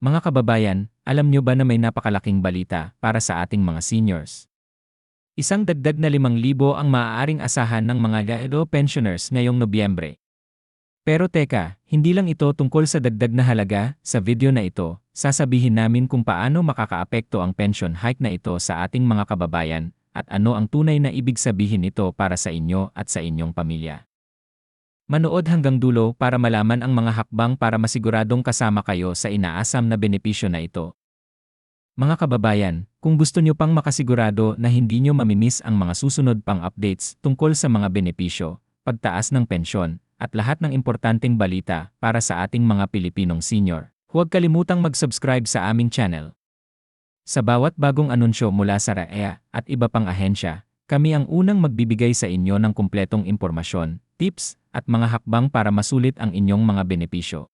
Mga kababayan, alam nyo ba na may napakalaking balita para sa ating mga seniors? Isang dagdag na 5,000 ang maaaring asahan ng mga GAEDO pensioners ngayong Nobyembre. Pero teka, hindi lang ito tungkol sa dagdag na halaga. Sa video na ito, sasabihin namin kung paano makakaapekto ang pension hike na ito sa ating mga kababayan at ano ang tunay na ibig sabihin nito para sa inyo at sa inyong pamilya. Manood hanggang dulo para malaman ang mga hakbang para masiguradong kasama kayo sa inaasam na benepisyo na ito. Mga kababayan, kung gusto nyo pang makasigurado na hindi nyo mamimiss ang mga susunod pang updates tungkol sa mga benepisyo, pagtaas ng pensyon, at lahat ng importanteng balita para sa ating mga Pilipinong senior, huwag kalimutang mag-subscribe sa aming channel. Sa bawat bagong anunsyo mula sa RAEA at iba pang ahensya, kami ang unang magbibigay sa inyo ng kumpletong impormasyon, tips, at mga hakbang para masulit ang inyong mga benepisyo.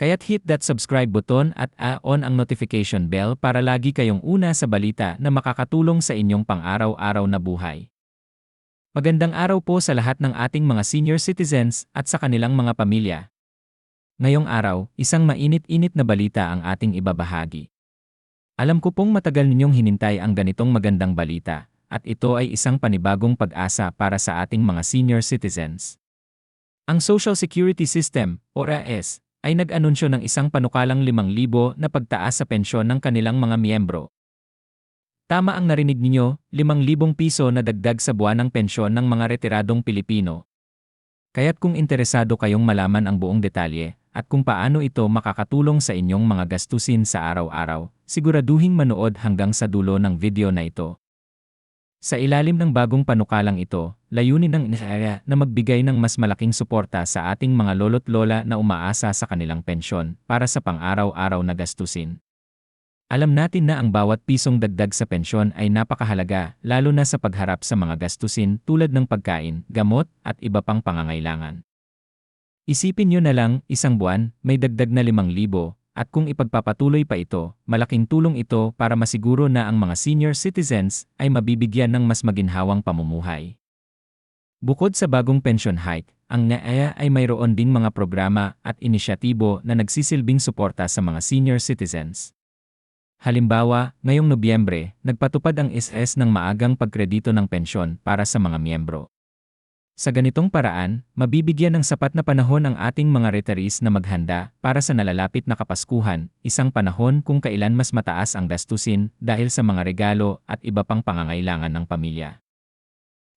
Kaya't hit that subscribe button at on ang notification bell para lagi kayong una sa balita na makakatulong sa inyong pang-araw-araw na buhay. Magandang araw po sa lahat ng ating mga senior citizens at sa kanilang mga pamilya. Ngayong araw, isang mainit-init na balita ang ating ibabahagi. Alam ko pong matagal ninyong hinintay ang ganitong magandang balita, at ito ay isang panibagong pag-asa para sa ating mga senior citizens. Ang Social Security System, o RAS, ay nag-anunsyo ng isang panukalang 5,000 na pagtaas sa pensyon ng kanilang mga miyembro. Tama ang narinig ninyo, 5,000 piso na dagdag sa buwanang pensyon ng mga retiradong Pilipino. Kaya't kung interesado kayong malaman ang buong detalye, at kung paano ito makakatulong sa inyong mga gastusin sa araw-araw, siguraduhing manood hanggang sa dulo ng video na ito. Sa ilalim ng bagong panukalang ito, layunin ng NHA na magbigay ng mas malaking suporta sa ating mga lolo't lola na umaasa sa kanilang pensyon para sa pang-araw-araw na gastusin. Alam natin na ang bawat pisong dagdag sa pensyon ay napakahalaga, lalo na sa pagharap sa mga gastusin tulad ng pagkain, gamot, at iba pang pangangailangan. Isipin nyo na lang, isang buwan, may dagdag na 5,000, at kung ipagpapatuloy pa ito, malaking tulong ito para masiguro na ang mga senior citizens ay mabibigyan ng mas maginhawang pamumuhay. Bukod sa bagong pension hike, ang NAEA ay mayroon ding mga programa at inisyatibo na nagsisilbing suporta sa mga senior citizens. Halimbawa, ngayong Nobyembre, nagpatupad ang SS ng maagang pagkredito ng pensyon para sa mga miyembro. Sa ganitong paraan, mabibigyan ng sapat na panahon ang ating mga retirees na maghanda para sa nalalapit na Kapaskuhan, isang panahon kung kailan mas mataas ang gastusin dahil sa mga regalo at iba pang pangangailangan ng pamilya.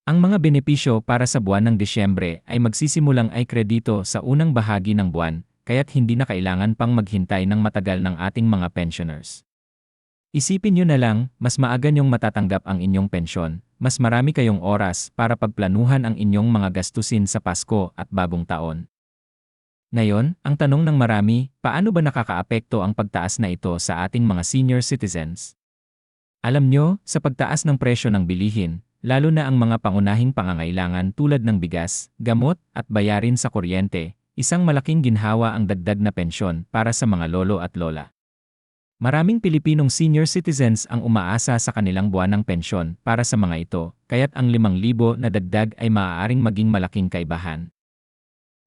Ang mga benepisyo para sa buwan ng Disyembre ay magsisimulang ay kredito sa unang bahagi ng buwan, kaya't hindi na kailangan pang maghintay ng matagal ng ating mga pensioners. Isipin nyo na lang, mas maaga nyong matatanggap ang inyong pensyon, mas marami kayong oras para pagplanuhan ang inyong mga gastusin sa Pasko at Bagong Taon. Ngayon, ang tanong ng marami, paano ba nakakaapekto ang pagtaas na ito sa ating mga senior citizens? Alam nyo, sa pagtaas ng presyo ng bilihin, lalo na ang mga pangunahing pangangailangan tulad ng bigas, gamot, at bayarin sa kuryente, isang malaking ginhawa ang dagdag na pensyon para sa mga lolo at lola. Maraming Pilipinong senior citizens ang umaasa sa kanilang buwanang pensyon para sa mga ito, kaya't ang 5,000 na dagdag ay maaaring maging malaking kaibahan.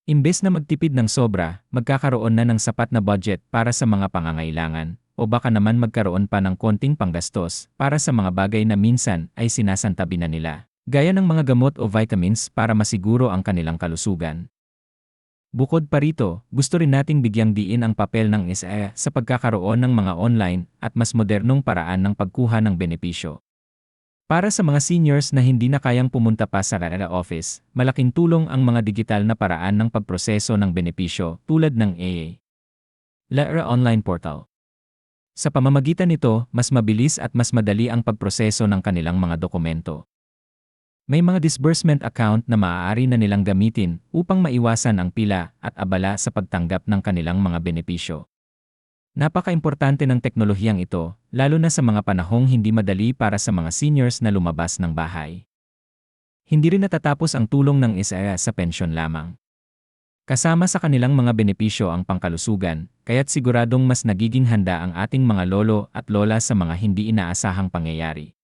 Imbes na magtipid ng sobra, magkakaroon na ng sapat na budget para sa mga pangangailangan, o baka naman magkaroon pa ng konting panggastos para sa mga bagay na minsan ay sinasantabi na nila, gaya ng mga gamot o vitamins para masiguro ang kanilang kalusugan. Bukod pa rito, gusto rin nating bigyang diin ang papel ng NHA sa pagkakaroon ng mga online at mas modernong paraan ng pagkuha ng benepisyo. Para sa mga seniors na hindi na kayang pumunta pa sa RAEA office, malaking tulong ang mga digital na paraan ng pagproseso ng benepisyo tulad ng RAEA Online Portal. Sa pamamagitan nito, mas mabilis at mas madali ang pagproseso ng kanilang mga dokumento. May mga disbursement account na maaari na nilang gamitin upang maiwasan ang pila at abala sa pagtanggap ng kanilang mga benepisyo. Napaka-importante ng teknolohiyang ito, lalo na sa mga panahong hindi madali para sa mga seniors na lumabas ng bahay. Hindi rin natatapos ang tulong ng NHA sa pensyon lamang. Kasama sa kanilang mga benepisyo ang pangkalusugan, kaya't siguradong mas nagiging handa ang ating mga lolo at lola sa mga hindi inaasahang pangyayari.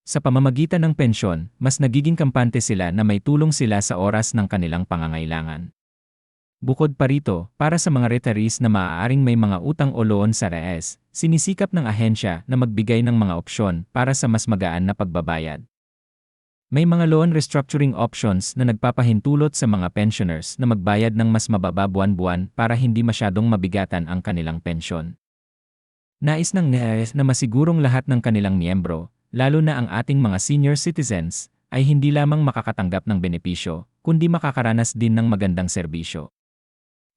Sa pamamagitan ng pensyon, mas nagiging kampante sila na may tulong sila sa oras ng kanilang pangangailangan. Bukod pa rito, para sa mga retirees na maaaring may mga utang o loan sa RES, sinisikap ng ahensya na magbigay ng mga opsyon para sa mas magaan na pagbabayad. May mga loan restructuring options na nagpapahintulot sa mga pensioners na magbayad ng mas mababa buwan-buwan para hindi masyadong mabigatan ang kanilang pensyon. Nais ng NES na masigurong lahat ng kanilang miyembro, lalo na ang ating mga senior citizens, ay hindi lamang makakatanggap ng benepisyo, kundi makakaranas din ng magandang serbisyo.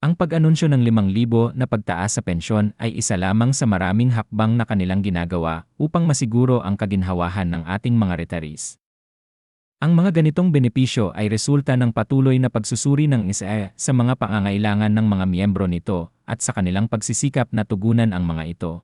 Ang pag-anunsyo ng 5,000 na pagtaas sa pensyon ay isa lamang sa maraming hakbang na kanilang ginagawa upang masiguro ang kaginhawahan ng ating mga retirees. Ang mga ganitong benepisyo ay resulta ng patuloy na pagsusuri ng ISA sa mga pangangailangan ng mga miyembro nito at sa kanilang pagsisikap na tugunan ang mga ito.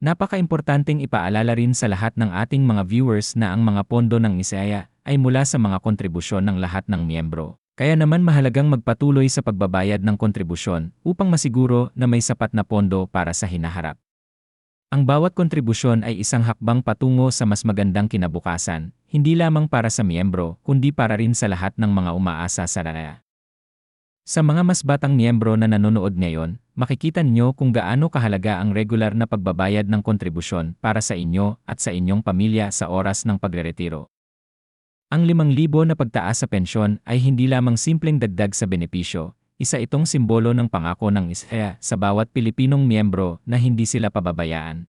Napaka-importanteng ipaalala rin sa lahat ng ating mga viewers na ang mga pondo ng ISA ay mula sa mga kontribusyon ng lahat ng miyembro. Kaya naman mahalagang magpatuloy sa pagbabayad ng kontribusyon upang masiguro na may sapat na pondo para sa hinaharap. Ang bawat kontribusyon ay isang hakbang patungo sa mas magandang kinabukasan, hindi lamang para sa miyembro, kundi para rin sa lahat ng mga umaasa sa REA. Sa mga mas batang miyembro na nanonood ngayon, makikita niyo kung gaano kahalaga ang regular na pagbabayad ng kontribusyon para sa inyo at sa inyong pamilya sa oras ng pagreretiro. Ang 5,000 na pagtaas sa pensyon ay hindi lamang simpleng dagdag sa benepisyo, isa itong simbolo ng pangako ng ISA sa bawat Pilipinong miyembro na hindi sila pababayaan.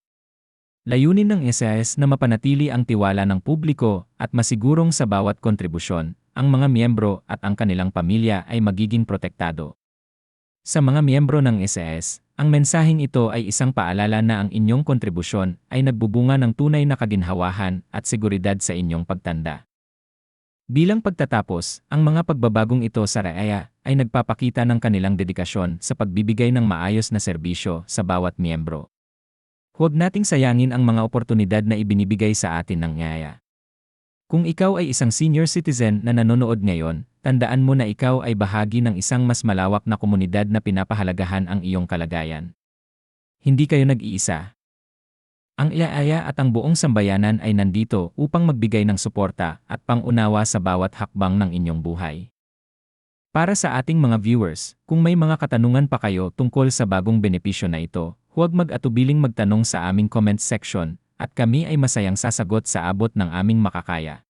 Layunin ng ISAS na mapanatili ang tiwala ng publiko at masigurong sa bawat kontribusyon, ang mga miyembro at ang kanilang pamilya ay magiging protektado. Sa mga miyembro ng ISAS, ang mensaheng ito ay isang paalala na ang inyong kontribusyon ay nagbubunga ng tunay na kaginhawahan at seguridad sa inyong pagtanda. Bilang pagtatapos, ang mga pagbabagong ito sa REA ay nagpapakita ng kanilang dedikasyon sa pagbibigay ng maayos na serbisyo sa bawat miyembro. Huwag nating sayangin ang mga oportunidad na ibinibigay sa atin ng REA. Kung ikaw ay isang senior citizen na nanonood ngayon, tandaan mo na ikaw ay bahagi ng isang mas malawak na komunidad na pinapahalagahan ang iyong kalagayan. Hindi kayo nag-iisa. Ang IAIA at ang buong sambayanan ay nandito upang magbigay ng suporta at pang-unawa sa bawat hakbang ng inyong buhay. Para sa ating mga viewers, kung may mga katanungan pa kayo tungkol sa bagong benepisyo na ito, huwag mag-atubiling magtanong sa aming comment section at kami ay masayang sasagot sa abot ng aming makakaya.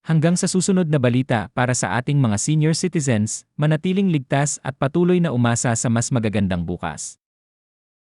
Hanggang sa susunod na balita para sa ating mga senior citizens, manatiling ligtas at patuloy na umasa sa mas magagandang bukas.